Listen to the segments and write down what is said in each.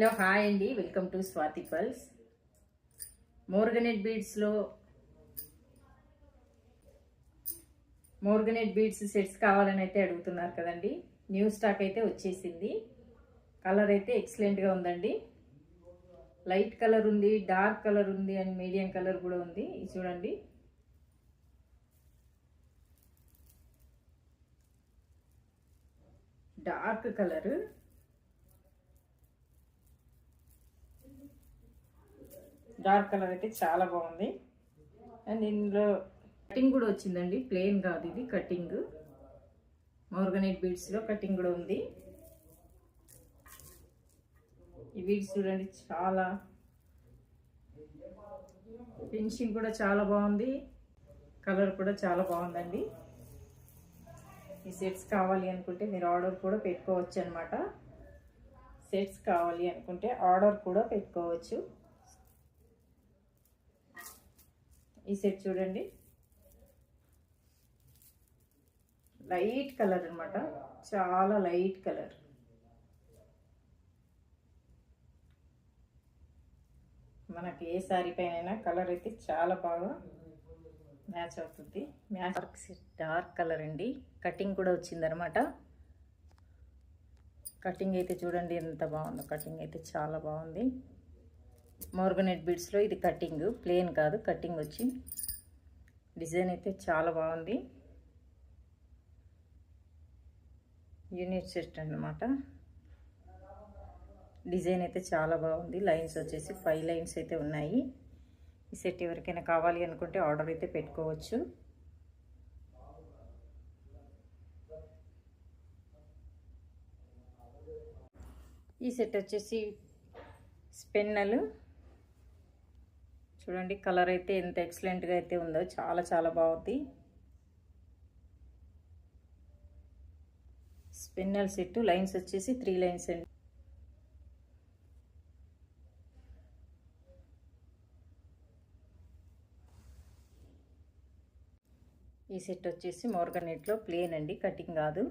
Hello hi అండి, welcome to Swathi pulse. Morganite beads sets కావాలని అయితే అడుగుతున్నారు కదండి. న్యూ స్టాక్ అయితే వచ్చేసింది. కలర్ అయితే ఎక్సలెంట్గా ఉందండి. లైట్ కలర్ ఉంది, డార్క్ కలర్ ఉంది అండ్ మీడియం కలర్ కూడా ఉంది. ఇది చూడండి. డార్క్ కలర్, అయితే చాలా బాగుంది. అండ్ ఇందులో కటింగ్ కూడా వచ్చిందండి, ప్లెయిన్ కాదు ఇది కటింగ్. మోర్గనైట్ బీడ్స్లో కటింగ్ కూడా ఉంది. ఈ బీడ్స్ చూడండి, చాలా ఫినిషింగ్ కూడా చాలా బాగుంది, కలర్ కూడా చాలా బాగుందండి. ఈ సెట్స్ కావాలి అనుకుంటే మీరు ఆర్డర్ కూడా పెట్టుకోవచ్చు అనమాట. సెట్స్ కావాలి అనుకుంటే ఆర్డర్ కూడా పెట్టుకోవచ్చు. ఈ సెట్ చూడండి, లైట్ కలర్ అనమాట, చాలా లైట్ కలర్. మనకి ఏ శారీ పైన కలర్ అయితే చాలా బాగా మ్యాచ్ అవుతుంది. డార్క్ కలర్ అండి, కటింగ్ కూడా వచ్చిందనమాట. కటింగ్ అయితే చూడండి ఎంత బాగుందో, కటింగ్ అయితే చాలా బాగుంది. మోర్గనైట్ బీడ్స్లో ఇది కటింగ్, ప్లెయిన్ కాదు, కటింగ్ వచ్చి డిజైన్ అయితే చాలా బాగుంది. యూనిట్ సెట్ అన్నమాట. డిజైన్ అయితే చాలా బాగుంది. లైన్స్ వచ్చేసి 5 లైన్స్ అయితే ఉన్నాయి. ఈ సెట్ ఎవరికైనా కావాలి అనుకుంటే ఆర్డర్ అయితే పెట్టుకోవచ్చు. ఈ సెట్ వచ్చేసి స్పెన్నల్ చూడండి, కలర్ అయితే ఎంత ఎక్సలెంట్గా అయితే ఉందో, చాలా చాలా బాగుంది. స్పిన్నల్ సెట్, లైన్స్ వచ్చేసి 3 లైన్స్ అండి. ఈ సెట్ వచ్చేసి మోర్గనైట్లో ప్లేన్ అండి, కటింగ్ కాదు.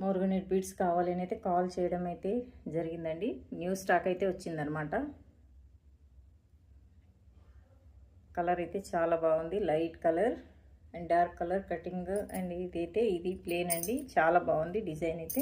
మోర్గనైట్ బీడ్స్ కావాలని అయితే కాల్ చేయడం అయితే జరిగిందండి. న్యూ స్టాక్ అయితే వచ్చిందనమాట. కలర్ అయితే చాలా బాగుంది, light colour and dark colour cutting. And ఇది ప్లేన్ అండి, చాలా బాగుంది డిజైన్ అయితే.